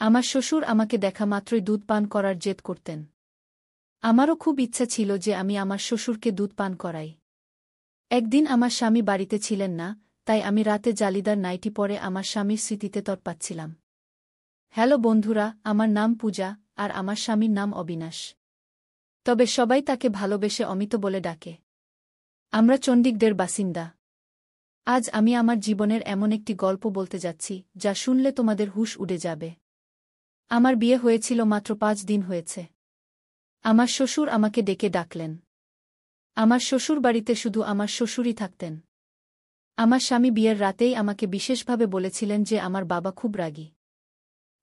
আমার শ্বশুর আমাকে দেখা মাত্রই দুধ পান করার জেদ করতেন। আমারও খুব ইচ্ছা ছিল যে আমি আমার শ্বশুরকে দুধ পান করাই। একদিন আমার স্বামী বাড়িতে ছিলেন না, তাই আমি রাতে জালিদার নাইটি পরে আমার স্বামীর স্মৃতিতে তৎপাচ্ছিলাম। হ্যালো বন্ধুরা, আমার নাম পূজা, আর আমার স্বামীর নাম অবিনাশ। তবে সবাই তাকে ভালোবেসে অমিত বলে ডাকে। আমরা চণ্ডীগড়ের বাসিন্দা। আজ আমি আমার জীবনের এমন একটি গল্প বলতে যাচ্ছি যা শুনলে তোমাদের হুঁশ উড়ে যাবে। আমার বিয়ে হয়েছিল মাত্র 5 দিন হয়েছে। আমার শ্বশুর আমাকে ডেকে ডাকলেন। আমার শ্বশুর বাড়িতে শুধু আমার শ্বশুরই থাকতেন। আমার স্বামী বিয়ের রাতেই আমাকে বিশেষভাবে বলেছিলেন যে আমার বাবা খুব রাগী।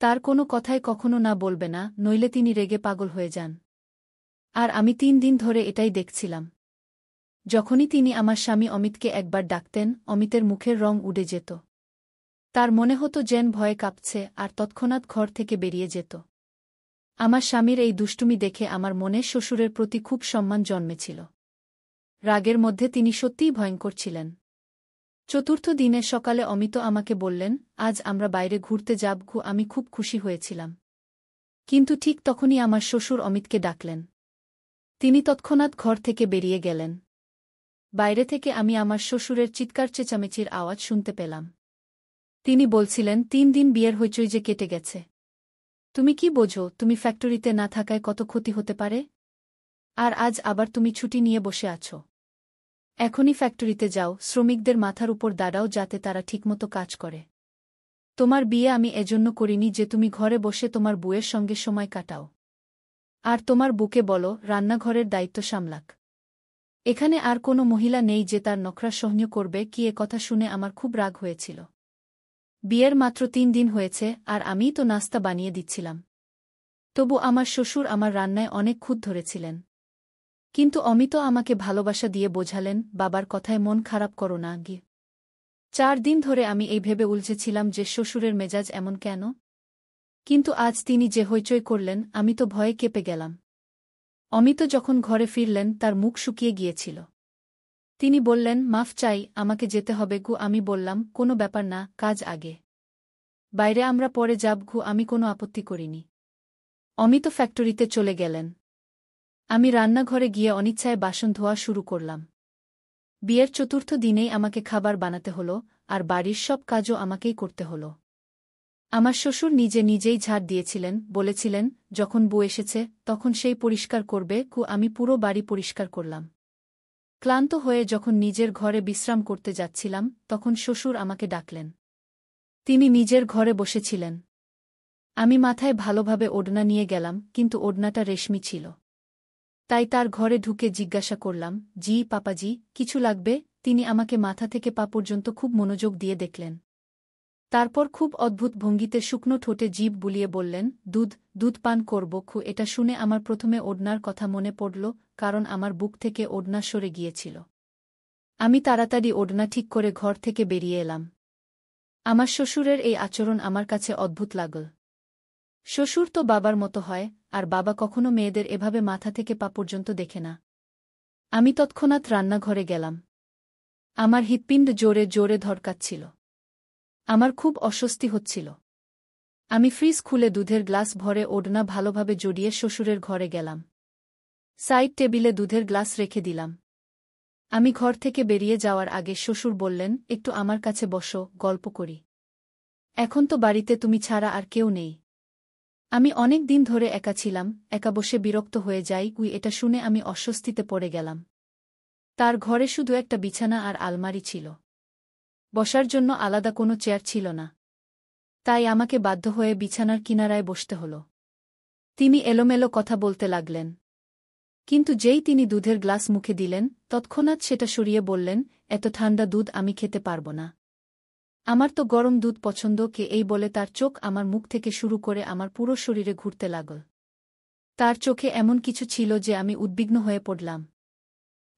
তার কোনো কথায় কখনো না বলবে না, নইলে তিনি রেগে পাগল হয়ে যান। আর আমি 3 দিন ধরে এটাই দেখছিলাম। যখনই তিনি আমার স্বামী অমিতকে একবার ডাকতেন, অমিতের মুখের রং উড়ে যেত। তার মনে হতো যেন ভয়ে কাঁপছে, আর তৎক্ষণাৎ ঘর থেকে বেরিয়ে যেত। আমার স্বামীর এই দুষ্টুমি দেখে আমার মনে শ্বশুরের প্রতি খুব সম্মান জন্মেছিল। রাগের মধ্যে তিনি সত্যিই ভয়ঙ্কর ছিলেন। চতুর্থ দিনে সকালে অমিত আমাকে বললেন, আজ আমরা বাইরে ঘুরতে যাব। আমি খুব খুশি হয়েছিলাম। কিন্তু ঠিক তখনই আমার শ্বশুর অমিতকে ডাকলেন। তিনি তৎক্ষণাৎ ঘর থেকে বেরিয়ে গেলেন। বাইরে থেকে আমি আমার শ্বশুরের চিৎকার চেঁচামেচির আওয়াজ শুনতে পেলাম। তিনি বলছিলেন, 3 দিন বিয়ের হইচই যে কেটে গেছে। তুমি কি বোঝো তুমি ফ্যাক্টরিতে না থাকায় কত ক্ষতি হতে পারে? আর আজ আবার তুমি ছুটি নিয়ে বসে আছো। এখনই ফ্যাক্টরিতে যাও, শ্রমিকদের মাথার উপর দাঁড়াও যাতে তারা ঠিকমতো কাজ করে। তোমার বিয়ে আমি এজন্য করিনি যে তুমি ঘরে বসে তোমার বউয়ের সঙ্গে সময় কাটাও। আর তোমার বুকে বলো রান্নাঘরের দায়িত্ব সামলাক। এখানে আর কোনো মহিলা নেই যে তার নখরা সহ্য করবে। কি এ কথা শুনে আমার খুব রাগ হয়েছিল। বিয়ের মাত্র 3 দিন হয়েছে, আর আমিই তো নাস্তা বানিয়ে দিচ্ছিলাম। তবু আমার শ্বশুর আমার রান্নায় অনেক খুঁত ধরেছিলেন। কিন্তু অমিত আমাকে ভালোবাসা দিয়ে বোঝালেন, বাবার কথায় মন খারাপ করো না গি। 4 দিন ধরে আমি এই ভেবে উলঝেছিলাম যে শ্বশুরের মেজাজ এমন কেন। কিন্তু আজ তিনি যে হইচই করলেন, আমি তো ভয়ে কেঁপে গেলাম। অমিত যখন ঘরে ফিরলেন তার মুখ শুকিয়ে গিয়েছিল। তিনি বললেন, মাফ চাই, আমাকে যেতে হবে। আমি বললাম, কোনো ব্যাপার না, কাজ আগে। বাইরে আমরা পরে যাব। আমি কোনো আপত্তি করিনি। অমিত ফ্যাক্টরিতে চলে গেলেন। আমি রান্নাঘরে গিয়ে অনিচ্ছায় বাসন ধোয়া শুরু করলাম। বিয়ের চতুর্থ দিনেই আমাকে খাবার বানাতে হলো, আর বাড়ির সব কাজও আমাকেই করতে হলো। আমার শ্বশুর নিজে নিজেই ঝাড় দিয়েছিলেন, বলেছিলেন, যখন বউ এসেছে তখন সেই পরিষ্কার করবে। আমি পুরো বাড়ি পরিষ্কার করলাম। ক্লান্ত হয়ে যখন নিজের ঘরে বিশ্রাম করতে যাচ্ছিলাম তখন শ্বশুর আমাকে ডাকলেন। তিনি নিজের ঘরে বসেছিলেন। আমি মাথায় ভালোভাবে ওড়না নিয়ে গেলাম, কিন্তু ওড়নাটা রেশমি ছিল। তাই তার ঘরে ঢুকে জিজ্ঞাসা করলাম, জি পাপাজি, কিছু লাগবে? তিনি আমাকে মাথা থেকে পা পর্যন্ত খুব মনোযোগ দিয়ে দেখলেন। তারপর খুব অদ্ভুত ভঙ্গিতে শুকনো ঠোঁটে জিভ বুলিয়ে বললেন, দুধ পান করব। এটা শুনে আমার প্রথমে ওড়নার কথা মনে পড়ল, কারণ আমার বুক থেকে ওড়না সরে গিয়েছিল। আমি তাড়াতাড়ি ওড়না ঠিক করে ঘর থেকে বেরিয়ে এলাম। আমার শ্বশুরের এই আচরণ আমার কাছে অদ্ভুত লাগল। শ্বশুর তো বাবার মতো হয়, আর বাবা কখনো মেয়েদের এভাবে মাথা থেকে পা পর্যন্ত দেখে না। আমি তৎক্ষণাৎ রান্নাঘরে গেলাম। আমার হৃৎপিণ্ড জোরে জোরে ধড়কাচ্ছিল। আমার খুব অস্বস্তি হচ্ছিল। আমি ফ্রিজ খুলে দুধের গ্লাস ভরে ওড়না ভালোভাবে জড়িয়ে শ্বশুরের ঘরে গেলাম। সাইড টেবিলে দুধের গ্লাস রেখে দিলাম। আমি ঘর থেকে বেরিয়ে যাওয়ার আগে শ্বশুর বললেন, একটু আমার কাছে বসো, গল্প করি। এখন তো বাড়িতে তুমি ছাড়া আর কেউ নেই। আমি অনেক দিন ধরে একা ছিলাম, একা বসে বিরক্ত হয়ে যাই। এটা শুনে আমি অস্বস্তিতে পড়ে গেলাম। তার ঘরে শুধু একটা বিছানা আর আলমারি ছিল। বসার জন্য আলাদা কোনো চেয়ার ছিল না। তাই আমাকে বাধ্য হয়ে বিছানার কিনারায় বসতে হল। তিনি এলোমেলো কথা বলতে লাগলেন। কিন্তু যেই তিনি দুধের গ্লাস মুখে দিলেন তৎক্ষণাৎ সেটা সরিয়ে বললেন, এত ঠান্ডা দুধ আমি খেতে পারব না। আমার তো গরম দুধ পছন্দ। এই বলে তার চোখ আমার মুখ থেকে শুরু করে আমার পুরো শরীরে ঘুরতে লাগল। তার চোখে এমন কিছু ছিল যে আমি উদ্বিগ্ন হয়ে পড়লাম।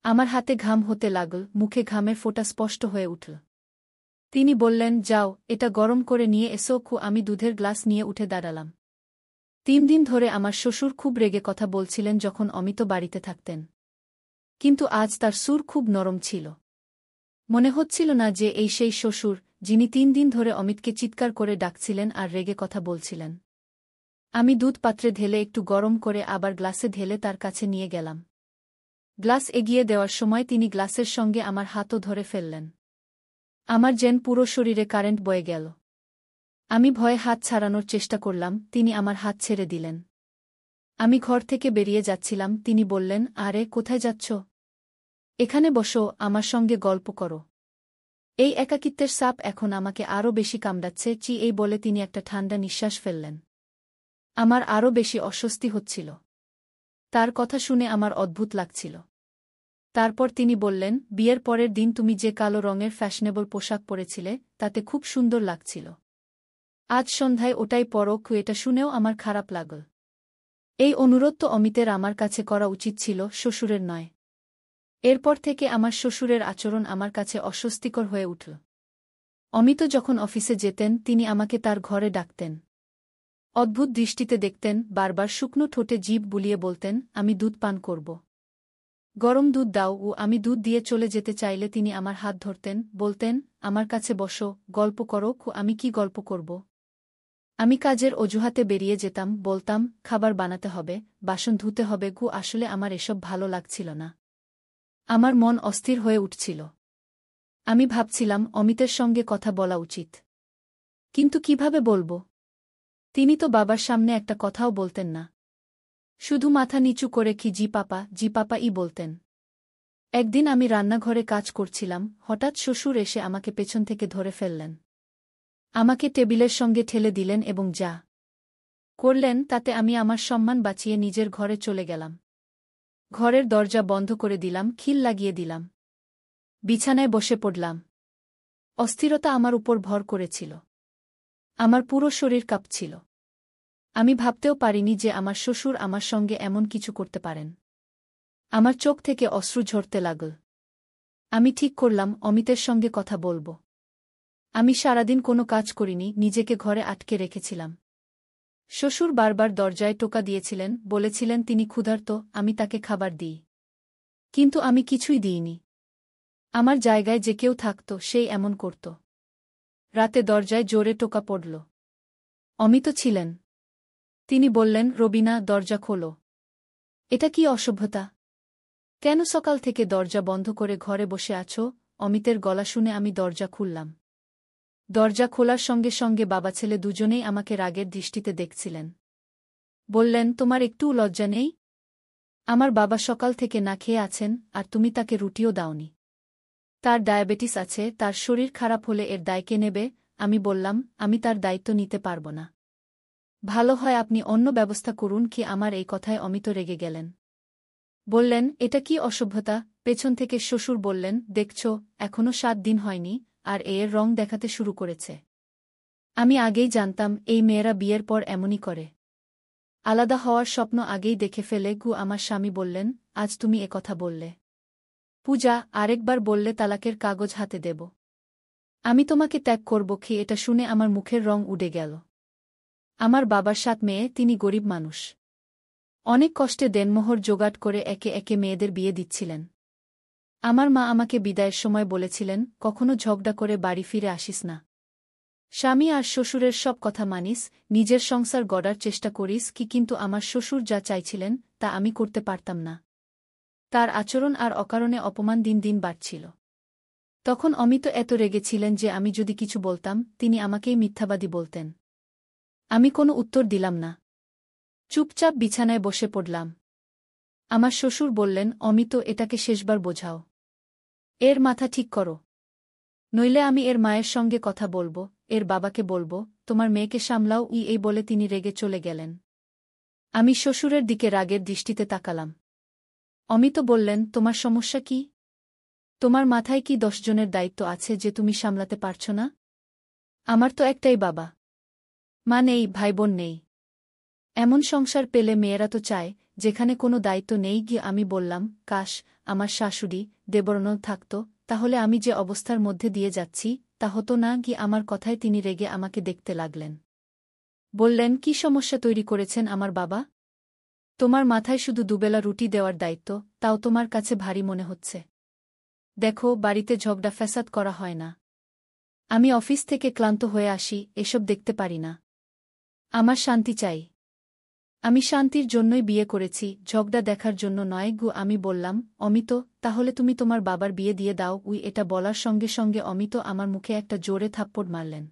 আমার হাতে ঘাম হতে লাগল, মুখে ঘামের ফোঁটা স্পষ্ট হয়ে উঠল। তিনি বললেন, যাও, এটা গরম করে নিয়ে এসো। আমি দুধের গ্লাস নিয়ে উঠে দাঁড়ালাম। 3 দিন ধরে আমার শ্বশুর খুব রেগে কথা বলছিলেন যখন অমিত বাড়িতে থাকতেন। কিন্তু আজ তার সুর খুব নরম ছিল। মনে হচ্ছিল না যে এই সেই শ্বশুর, যিনি 3 দিন ধরে অমিতকে চিৎকার করে ডাকছিলেন আর রেগে কথা বলছিলেন। আমি দুধ পাত্রে ঢেলে একটু গরম করে আবার গ্লাসে ঢেলে তার কাছে নিয়ে গেলাম। গ্লাস এগিয়ে দেওয়ার সময় তিনি গ্লাসের সঙ্গে আমার হাতও ধরে ফেললেন। আমার যেন পুরো শরীরে কারেন্ট বয়ে গেল। আমি ভয়ে হাত ছাড়ানোর চেষ্টা করলাম, তিনি আমার হাত ছেড়ে দিলেন। আমি ঘর থেকে বেরিয়ে যাচ্ছিলাম, তিনি বললেন, আরে কোথায় যাচ্ছ? এখানে বসো, আমার সঙ্গে গল্প করো। এই একাকিত্বের সাপ এখন আমাকে আরও বেশি কামড়াচ্ছে। এই বলে তিনি একটা ঠান্ডা নিঃশ্বাস ফেললেন। আমার আরও বেশি অস্বস্তি হচ্ছিল। তার কথা শুনে আমার অদ্ভুত লাগছিল। তারপর তিনি বললেন, বিয়ের পরের দিন তুমি যে কালো রঙের ফ্যাশনেবল পোশাক পরেছিলে তাতে খুব সুন্দর লাগছিল। আজ সন্ধ্যায় ওটাই পরো। এটা শুনেও আমার খারাপ লাগল। এই অনুরোধ তো অমিতের আমার কাছে করা উচিত ছিল, শ্বশুরের নয়। এরপর থেকে আমার শ্বশুরের আচরণ আমার কাছে অস্বস্তিকর হয়ে উঠল। অমিত যখন অফিসে যেতেন তিনি আমাকে তার ঘরে ডাকতেন। অদ্ভুত দৃষ্টিতে দেখতেন, বারবার শুকনো ঠোঁটে জিভ বুলিয়ে বলতেন, আমি দুধ পান করব। গরম দুধ দাও। আমি দুধ দিয়ে চলে যেতে চাইলে তিনি আমার হাত ধরতেন, বলতেন, আমার কাছে বসো, গল্প করো। আমি কি গল্প করব? আমি কাজের অজুহাতে বেরিয়ে যেতাম, বলতাম, খাবার বানাতে হবে, বাসন ধুতে হবে। আসলে আমার এসব ভালো লাগছিল না। আমার মন অস্থির হয়ে উঠছিল। আমি ভাবছিলাম অমিতের সঙ্গে কথা বলা উচিত। কিন্তু কিভাবে বলবো? তিনি তো বাবার সামনে একটা কথাও বলতেন না। শুধু মাথা নিচু করে কি জি পাপা ই বলতেন। একদিন আমি রান্নাঘরে কাজ করছিলাম, হঠাৎ শ্বশুর এসে আমাকে পেছন থেকে ধরে ফেললেন। আমাকে টেবিলের সঙ্গে ঠেলে দিলেন এবং যা করলেন তাতে আমি আমার সম্মান বাঁচিয়ে নিজের ঘরে চলে গেলাম। ঘরের দরজা বন্ধ করে দিলাম, খিল লাগিয়ে দিলাম। বিছানায় বসে পড়লাম। অস্থিরতা আমার উপর ভর করেছিল। আমার পুরো শরীর কাঁপছিল। আমি ভাবতেও পারিনি যে আমার শ্বশুর আমার সঙ্গে এমন কিছু করতে পারেন। আমার চোখ থেকে অশ্রু ঝরতে লাগল। আমি ঠিক করলাম অমিতের সঙ্গে কথা বলবো। আমি সারাদিন কোনো কাজ করিনি, নিজেকে ঘরে আটকে রেখেছিলাম। শ্বশুর বারবার দরজায় টোকা দিয়েছিলেন, বলেছিলেন তিনি ক্ষুধার্ত, আমি তাকে খাবার দিই। কিন্তু আমি কিছুই দিইনি। আমার জায়গায় যে কেউ থাকত সেই এমন করত। রাতে দরজায় জোরে টোকা পড়ল। অমিত ছিলেন। তিনি বললেন, রবিনা, দরজা খোলো। এটা কি অসভ্যতা? কেন সকাল থেকে দরজা বন্ধ করে ঘরে বসে আছো? অমিতের গলা শুনে আমি দরজা খুললাম। দরজা খোলার সঙ্গে সঙ্গে বাবা ছেলে দুজনেই আমাকে রাগের দৃষ্টিতে দেখছিলেন। বললেন, তোমার একটুও লজ্জা নেই? আমার বাবা সকাল থেকে না খেয়ে আছেন, আর তুমি তাকে রুটিও দাওনি। তার ডায়াবেটিস আছে, তার শরীর খারাপ হলে এর দায় কে নেবে? আমি বললাম, আমি তার দায়িত্ব নিতে পারব না। ভালো হয় আপনি অন্য ব্যবস্থা করুন। আমার এই কথায় অমিত রেগে গেলেন। বললেন, এটা কি অসভ্যতা? পেছন থেকে শ্বশুর বললেন, দেখছ, এখনো 7 দিন হয়নি, আর এর রং দেখাতে শুরু করেছে। আমি আগেই জানতাম এই মেয়েরা বিয়ের পর এমনই করে। আলাদা হওয়ার স্বপ্ন আগেই দেখে ফেলে। আমার স্বামী বললেন, আজ তুমি কথা বললে। পূজা, আরেকবার বললে তালাকের কাগজ হাতে দেব। আমি তোমাকে ত্যাগ করব। এটা শুনে আমার মুখের রং উড়ে গেল। আমার বাবার 7 মেয়ে, তিনি গরিব মানুষ। অনেক কষ্টে দেনমোহর জোগাড় করে একে একে মেয়েদের বিয়ে দিচ্ছিলেন। আমার মা আমাকে বিদায়ের সময় বলেছিলেন, কখনো ঝগড়া করে বাড়ি ফিরে আসিস না। স্বামী আর শ্বশুরের সব কথা মানিস, নিজের সংসার গড়ার চেষ্টা করিস। কিন্তু আমার শ্বশুর যা চাইছিলেন তা আমি করতে পারতাম না। তার আচরণ আর অকারণে অপমান দিন দিন বাড়ছিল। তখন অমিত এত রেগেছিলেন যে আমি যদি কিছু বলতাম তিনি আমাকেই মিথ্যাবাদী বলতেন। আমি কোনো উত্তর দিলাম না। চুপচাপ বিছানায় বসে পড়লাম। আমার শ্বশুর বললেন, অমিত, এটাকে শেষবার বোঝাও। এর মাথা ঠিক করো, নইলে আমি এর মায়ের সঙ্গে কথা বলবো, এর বাবাকে বলবো, তোমার মেয়েকে সামলাও। এই বলে তিনি রেগে চলে গেলেন। আমি শ্বশুরের দিকে রাগের দৃষ্টিতে তাকালাম। অমিত বললেন, তোমার সমস্যা কি? তোমার মাথায় কি 10 জনের দায়িত্ব আছে যে তুমি সামলাতে পারছ না? আমার তো একটাই বাবা মা নেই, ভাইবোন নেই। এমন সংসার পেলে মেয়েরা তো চায় যেখানে কোনো দায়িত্ব নেই। আমি বললাম, কাশ আমার শাশুড়ি দেবরনল থাকত, তাহলে আমি যে অবস্থার মধ্যে দিয়ে যাচ্ছি তা হতো না। আমার কথায় তিনি রেগে আমাকে দেখতে লাগলেন। বললেন, কি সমস্যা তৈরি করেছেন আমার বাবা? তোমার মাথায় শুধু দুবেলা রুটি দেওয়ার দায়িত্ব, তাও তোমার কাছে ভারী মনে হচ্ছে। দেখো, বাড়িতে ঝগড়া ফ্যাসাদ করা হয় না। আমি অফিস থেকে ক্লান্ত হয়ে আসি, এসব দেখতে পারি না। আমার শান্তি চাই। আমি শান্তির জন্যই বিয়ে করেছি, ঝগড়া দেখার জন্য নয় গু। আমি বললাম, অমিত, তাহলে তুমি তোমার বাবার বিয়ে দিয়ে দাও। এটা বলার সঙ্গে সঙ্গে অমিত আমার মুখে একটা জোরে থাপ্পড় মারলেন।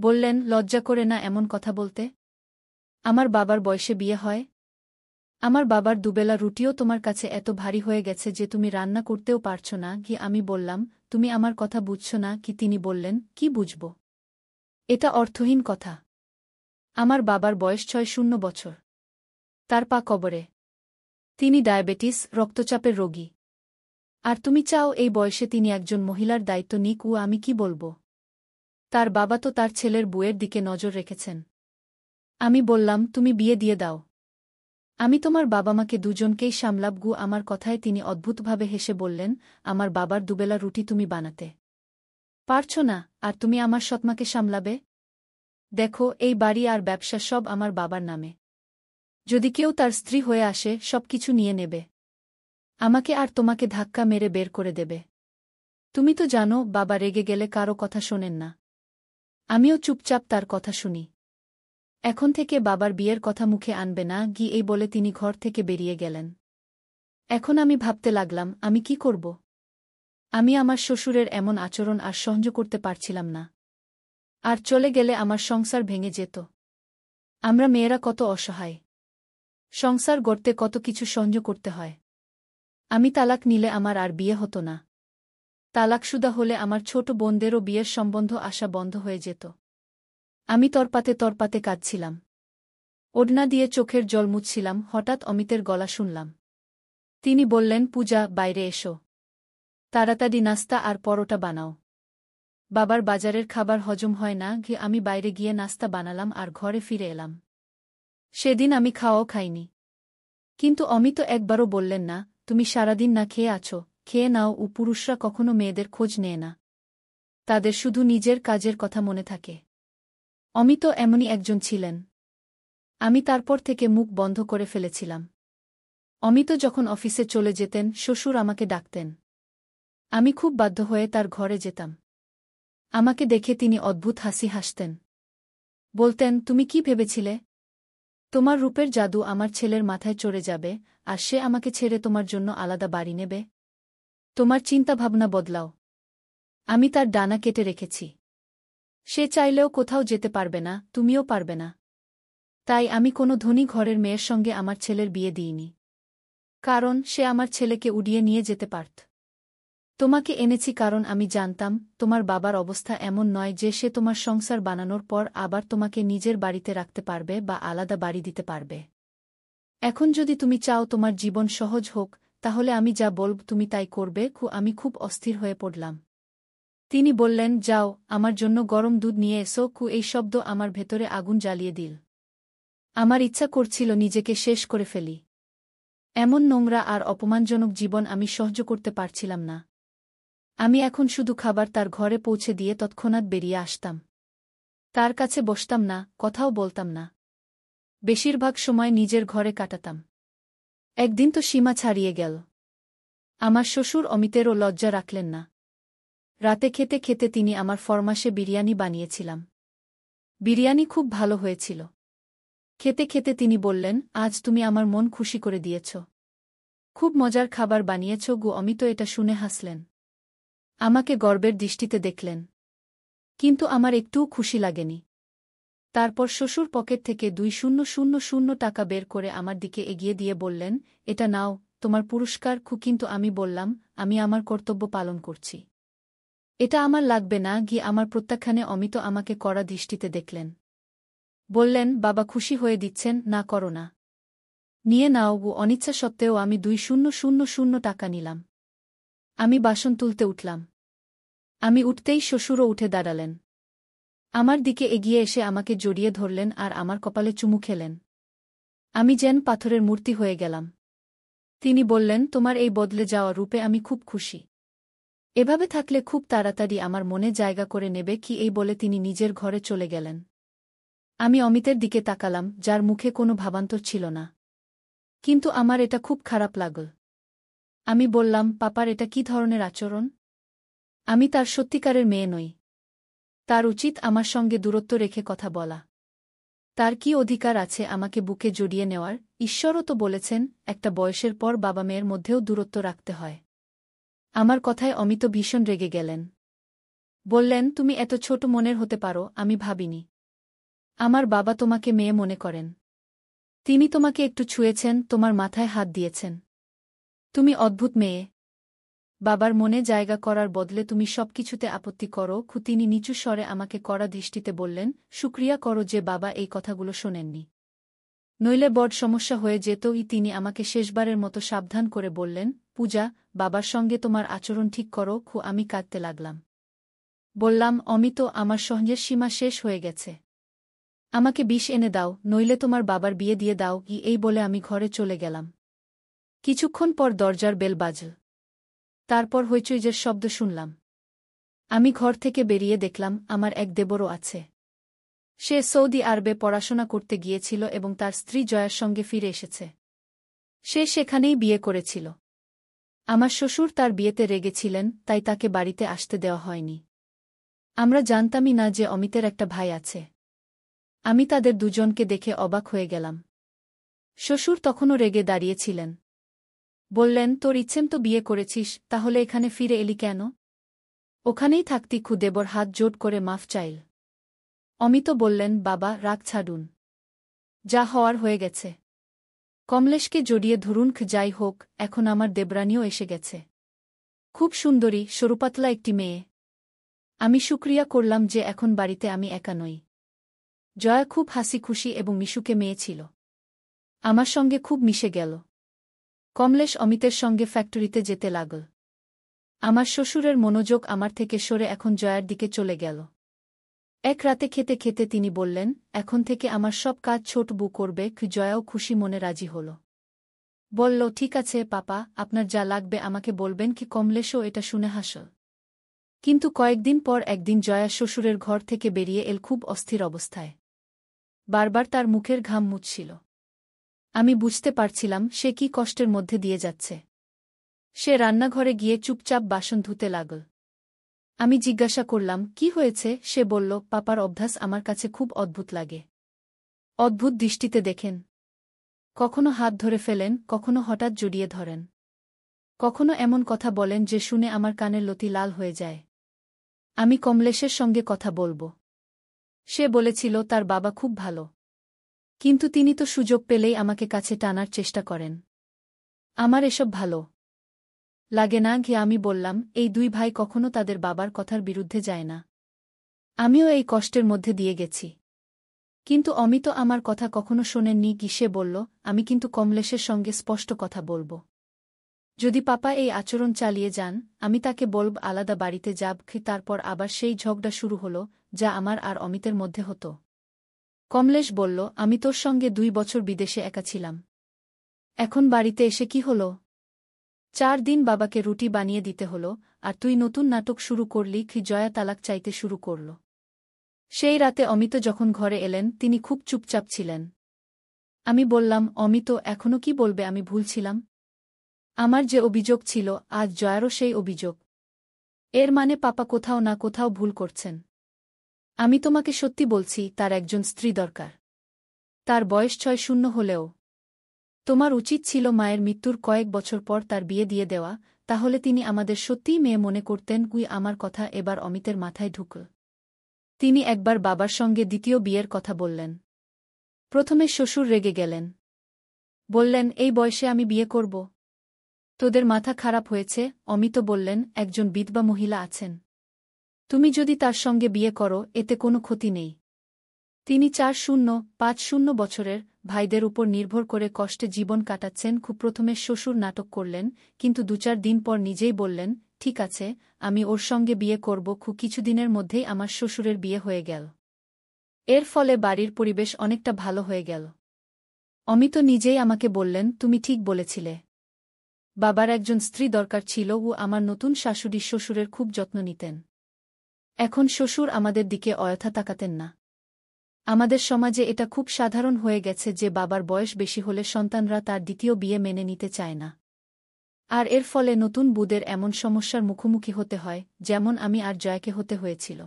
বললেন, লজ্জা করে না এমন কথা বলতে? আমার বাবার বয়সে বিয়ে হয়? আমার বাবার দুবেলা রুটিও তোমার কাছে এত ভারী হয়ে গেছে যে তুমি রান্না করতেও পারছ না কি? আমি বললাম, তুমি আমার কথা বুঝছ না কি? তিনি বললেন, কি বুঝব? এটা অর্থহীন কথা। আমার বাবার বয়স ৬০ বছর। তার পা কবরে। তিনি ডায়াবেটিস, রক্তচাপের রোগী। আর তুমি চাও এই বয়সে তিনি একজন মহিলার দায়িত্ব নিক? আমি কি বলব? তার বাবা তো তার ছেলের বউয়ের দিকে নজর রেখেছেন। আমি বললাম, তুমি বিয়ে দিয়ে দাও। আমি তোমার বাবা-মাকে দুজনকেই সামলাব। আমার কথায় তিনি অদ্ভুতভাবে হেসে বললেন, আমার বাবার দুবেলা রুটি তুমি বানাতে পারছ না, আর তুমি আমার সৎমাকে সামলাবে? দেখো, এই বাড়ি আর ব্যবসা সব আমার বাবার নামে। যদি কেউ তার স্ত্রী হয়ে আসে, সবকিছু নিয়ে নেবে। আমাকে আর তোমাকে ধাক্কা মেরে বের করে দেবে। তুমি তো জানো, বাবা রেগে গেলে কারো কথা শোনেন না। আমিও চুপচাপ তার কথা শুনি। এখন থেকে বাবার বিয়ের কথা মুখে আনবে না এই বলে তিনি ঘর থেকে বেরিয়ে গেলেন। এখন আমি ভাবতে লাগলাম, আমি কি করব? আমি আমার শ্বশুরের এমন আচরণ আর সহ্য করতে পারছিলাম না। আর চলে গেলে আমার সংসার ভেঙে যেত। আমরা মেয়েরা কত অসহায়। সংসার গড়তে কত কিছু সহ্য করতে হয়। আমি তালাক নিলে আমার আর বিয়ে হতো না। তালাকশুদা হলে আমার ছোট বোনদেরও বিয়ের সম্বন্ধ আসা বন্ধ হয়ে যেত। আমি তরপাতে তরপাতে কাঁদছিলাম। ওড়না দিয়ে চোখের জল মুছছিলাম, হঠাৎ অমিতের গলা শুনলাম। তিনি বললেন, পূজা, বাইরে এসো। তাড়াতাড়ি নাস্তা আর পরোটা বানাও। বাবার বাজারের খাবার হজম হয় না। আমি বাইরে গিয়ে নাস্তা বানালাম আর ঘরে ফিরে এলাম। সেদিন আমি খাওয়াও খাইনি। কিন্তু অমিত একবারও বললেন না, তুমি সারাদিন না খেয়ে আছো, খেয়ে নাও। পুরুষরা কখনো মেয়েদের খোঁজ নেয় না। তাদের শুধু নিজের কাজের কথা মনে থাকে। অমিত এমনই একজন ছিলেন। আমি তারপর থেকে মুখ বন্ধ করে ফেলেছিলাম। অমিত যখন অফিসে চলে যেতেন, শ্বশুর আমাকে ডাকতেন। আমি খুব বাধ্য হয়ে তার ঘরে যেতাম। আমাকে দেখে তিনি অদ্ভুত হাসি হাসতেন। বলতেন, তুমি কি ভেবেছিলে? তোমার রূপের জাদু আমার ছেলের মাথায় চড়ে যাবে, আর সে আমাকে ছেড়ে তোমার জন্য আলাদা বাড়ি নেবে? তোমার চিন্তাভাবনা বদলাও। আমি তার ডানা কেটে রেখেছি। সে চাইলেও কোথাও যেতে পারবে না, তুমিও পারবে না। তাই আমি কোনো ধনী ঘরের মেয়ের সঙ্গে আমার ছেলের বিয়ে দিইনি। কারণ সে আমার ছেলেকে উড়িয়ে নিয়ে যেতে পারত। তোমাকে এনেছি কারণ আমি জানতাম, তোমার বাবার অবস্থা এমন নয় যে সে তোমার সংসার বানানোর পর আবার তোমাকে নিজের বাড়িতে রাখতে পারবে বা আলাদা বাড়ি দিতে পারবে। এখন যদি তুমি চাও তোমার জীবন সহজ হোক, তাহলে আমি যা বলব তুমি তাই করবে। আমি খুব অস্থির হয়ে পড়লাম। তিনি বললেন, যাও, আমার জন্য গরম দুধ নিয়ে এসো। এই শব্দ আমার ভেতরে আগুন জ্বালিয়ে দিল। আমার ইচ্ছা করছিল নিজেকে শেষ করে ফেলি। এমন নোংরা আর অপমানজনক জীবন আমি সহ্য করতে পারছিলাম না। আমি এখন শুধু খাবার তার ঘরে পৌঁছে দিয়ে তৎক্ষণাৎ বেরিয়ে আসতাম। তার কাছে বসতাম না, কথাও বলতাম না। বেশিরভাগ সময় নিজের ঘরে কাটাতাম। একদিন তো সীমা ছাড়িয়ে গেল। আমার শ্বশুর অমিতেরও লজ্জা রাখলেন না। রাতে খেতে খেতে তিনি আমার ফরমাশে বিরিয়ানি বানিয়েছিলাম। বিরিয়ানি খুব ভালো হয়েছিল। খেতে খেতে তিনি বললেন, আজ তুমি আমার মন খুশি করে দিয়েছ। খুব মজার খাবার বানিয়েছ। অমিত এটা শুনে হাসলেন। আমাকে গর্বের দৃষ্টিতে দেখলেন। কিন্তু আমার একটুও খুশি লাগেনি। তারপর শ্বশুর পকেট থেকে ২০০০ টাকা বের করে আমার দিকে এগিয়ে দিয়ে বললেন, এটা নাও, তোমার পুরস্কার। কিন্তু আমি বললাম, আমি আমার কর্তব্য পালন করছি। এটা আমার লাগবে না। আমার প্রত্যাখ্যানে অমিত আমাকে কড়া দৃষ্টিতে দেখলেন। বললেন, বাবা খুশি হয়ে দিচ্ছেন, না করো না। নিয়ে নাও। অনিচ্ছা সত্ত্বেও আমি ২০০০ টাকা নিলাম। আমি বাসন তুলতে উঠলাম। আমি উঠতেই শ্বশুরও উঠে দাঁড়ালেন। আমার দিকে এগিয়ে এসে আমাকে জড়িয়ে ধরলেন আর আমার কপালে চুমু খেলেন। আমি যেন পাথরের মূর্তি হয়ে গেলাম। তিনি বললেন, তোমার এই বদলে যাওয়া রূপে আমি খুব খুশি। এভাবে থাকলে খুব তাড়াতাড়ি আমার মনে জায়গা করে নেবে। এই বলে তিনি নিজের ঘরে চলে গেলেন। আমি অমিতের দিকে তাকালাম, যার মুখে কোনো ভাবান্তর ছিল না। কিন্তু আমার এটা খুব খারাপ লাগল। আমি বললাম, পাপার এটা কি ধরনের আচরণ? আমি তার সত্যিকারের মেয়ে নই। তার উচিত আমার সঙ্গে দূরত্ব রেখে কথা বলা। তার কি অধিকার আছে আমাকে বুকে জড়িয়ে নেওয়ার? ঈশ্বরও তো বলেছেন একটা বয়সের পর বাবা মেয়ের মধ্যেও দূরত্ব রাখতে হয়। আমার কথায় অমিত ভীষণ রেগে গেলেন। বললেন, তুমি এত ছোট মনের হতে পারো আমি ভাবিনি। আমার বাবা তোমাকে মেয়ে মনে করেন। তিনি তোমাকে একটু ছুঁয়েছেন, তোমার মাথায় হাত দিয়েছেন। তুমি অদ্ভুত মেয়ে। বাবার মনে জায়গা করার বদলে তুমি সবকিছুতে আপত্তি করো। তিনি নিচু স্বরে আমাকে কড়া দৃষ্টিতে বললেন, শুক্রিয়া করো যে বাবা এই কথাগুলো শোনেননি। নইলে বড় সমস্যা হয়ে যেতই। তিনি আমাকে শেষবারের মতো সাবধান করে বললেন, পূজা, বাবার সঙ্গে তোমার আচরণ ঠিক করো। আমি কাঁদতে লাগলাম। বললাম, অমিত, আমার সহ্যের সীমা শেষ হয়ে গেছে। আমাকে বিষ এনে দাও, নইলে তোমার বাবার বিয়ে দিয়ে দাও। এই বলে আমি ঘরে চলে গেলাম। কিছুক্ষণ পর দরজার বেল বাজল। তারপর হইচইয়ের শব্দ শুনলাম। আমি ঘর থেকে বেরিয়ে দেখলাম আমার এক দেবরও আছে। সে সৌদি আরবে পড়াশোনা করতে গিয়েছিল এবং তার স্ত্রী জয়ার সঙ্গে ফিরে এসেছে। সে সেখানেই বিয়ে করেছিল। আমার শ্বশুর তার বিয়েতে রেগেছিলেন, তাই তাকে বাড়িতে আসতে দেওয়া হয়নি। আমরা জানতামই না যে অমিতের একটা ভাই আছে। আমি তাদের দুজনকে দেখে অবাক হয়ে গেলাম। শ্বশুর তখনও রেগে দাঁড়িয়েছিলেন। বললেন, তোর ইচ্ছেম তো বিয়ে করেছিস, তাহলে এখানে ফিরে এলি কেন? ওখানেই থাকতি। দেবর হাত জোট করে মাফ চাইল। অমিত বললেন, বাবা, রাগ ছাড়ুন। যা হওয়ার হয়ে গেছে। কমলেশকে জড়িয়ে ধরুন। যাই হোক, এখন আমার দেবরানীও এসে গেছে। খুব সুন্দরী, সরুপাতলা একটি মেয়ে। আমি শুক্রিয়া করলাম যে এখন বাড়িতে আমি একা নই। জয়া খুব হাসি খুশি এবং মিশুকে মেয়ে ছিল। আমার সঙ্গে খুব মিশে গেল। কমলেশ অমিতের সঙ্গে ফ্যাক্টরিতে যেতে লাগল। আমার শ্বশুরের মনোযোগ আমার থেকে সরে এখন জয়ার দিকে চলে গেল। এক রাতে খেতে খেতে তিনি বললেন, এখন থেকে আমার সব কাজ ছোট বউ করবে। জয়াও খুশি মনে রাজি হল। বলল, ঠিক আছে পাপা, আপনার যা লাগবে আমাকে বলবেন। কমলেশও এটা শুনে হাসল। কিন্তু কয়েকদিন পর একদিন জয়া শ্বশুরের ঘর থেকে বেরিয়ে এল খুব অস্থির অবস্থায়। বারবার তার মুখের ঘাম মুছছিল। আমি বুঝতে পারছিলাম সে কি কষ্টের মধ্যে দিয়ে যাচ্ছে। সে রান্নাঘরে গিয়ে চুপচাপ বাসন ধুতে লাগল। আমি জিজ্ঞাসা করলাম, কি হয়েছে? সে বলল, পাপার অভ্যাস আমার কাছে খুব অদ্ভুত লাগে। অদ্ভুত দৃষ্টিতে দেখেন। কখনো হাত ধরে ফেলেন, কখনো হঠাৎ জড়িয়ে ধরেন। কখনো এমন কথা বলেন যে শুনে আমার কানের লতি লাল হয়ে যায়। আমি কমলেশের সঙ্গে কথা বলবো। সে বলেছিল তার বাবা খুব ভালো। কিন্তু তিনি তো সুযোগ পেলেই আমাকে কাছে টানার চেষ্টা করেন। আমার এসব ভালো লাগে না। আমি বললাম, এই দুই ভাই কখনো তাদের বাবার কথার বিরুদ্ধে যায় না। আমিও এই কষ্টের মধ্যে দিয়ে গেছি। কিন্তু অমিত আমার কথা কখনো শোনেননি। সে বলল, আমি কিন্তু কমলেশের সঙ্গে স্পষ্ট কথা বলবো। যদি পাপা এই আচরণ চালিয়ে যান, আমি তাকে বলব আলাদা বাড়িতে যাব। তারপর আবার সেই ঝগড়া শুরু হল, যা আমার আর অমিতের মধ্যে হতো। কমলেশ বলল, আমি তোর সঙ্গে 2 বছর বিদেশে একা ছিলাম। এখন বাড়িতে এসে কি হল? 4 দিন বাবাকে রুটি বানিয়ে দিতে হল, আর তুই নতুন নাটক শুরু করলি। জয়া তালাক চাইতে শুরু করল। সেই রাতে অমিত যখন ঘরে এলেন তিনি খুব চুপচাপ ছিলেন। আমি বললাম, অমিত, এখনো কি বলবে আমি ভুল ছিলাম? আমার যে অভিযোগ ছিল, আজ জয়ারও সেই অভিযোগ। এর মানে পাপা কোথাও না কোথাও ভুল করছেন। আমি তোমাকে সত্যি বলছি, তার একজন স্ত্রী দরকার। তার বয়স 6-0 হলেও। তোমার উচিত ছিল মায়ের মৃত্যুর কয়েক বছর পর তার বিয়ে দিয়ে দেওয়া, তাহলে তিনি আমাদের সত্যিই মেয়ে মনে করতেন। আমার কথা এবার অমিতের মাথায় ঢুকল। তিনি একবার বাবার সঙ্গে দ্বিতীয় বিয়ের কথা বললেন। প্রথমে শ্বশুর রেগে গেলেন। বললেন, এই বয়সে আমি বিয়ে করব? তোদের মাথা খারাপ হয়েছে। অমিত বললেন, একজন বিধবা মহিলা আছেন। তুমি যদি তার সঙ্গে বিয়ে করো, এতে কোনো ক্ষতি নেই। তিনি 4-0-5-0 বছরের ভাইদের উপর নির্ভর করে কষ্টে জীবন কাটাচ্ছেন। প্রথমে শ্বশুর নাটক করলেন, কিন্তু 2-4 দিন পর নিজেই বললেন, ঠিক আছে, আমি ওর সঙ্গে বিয়ে করব। কিছুদিনের মধ্যেই আমার শ্বশুরের বিয়ে হয়ে গেল। এর ফলে বাড়ির পরিবেশ অনেকটা ভালো হয়ে গেল। অমিত নিজেই আমাকে বললেন, তুমি ঠিক বলেছিলে। বাবার একজন স্ত্রী দরকার ছিল। আমার নতুন শাশুড়ি শ্বশুরের খুব যত্ন নিতেন। এখন শ্বশুর আমাদের দিকে অযথা তাকাতেন না। আমাদের সমাজে এটা খুব সাধারণ হয়ে গেছে যে বাবার বয়স বেশি হলে সন্তানরা তার দ্বিতীয় বিয়ে মেনে নিতে চায় না। আর এর ফলে নতুন বউদের এমন সমস্যার মুখোমুখি হতে হয়, যেমন আমি আর জয়াকে হতে হয়েছিল।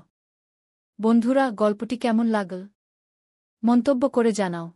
বন্ধুরা, গল্পটি কেমন লাগল? মন্তব্য করে জানাও।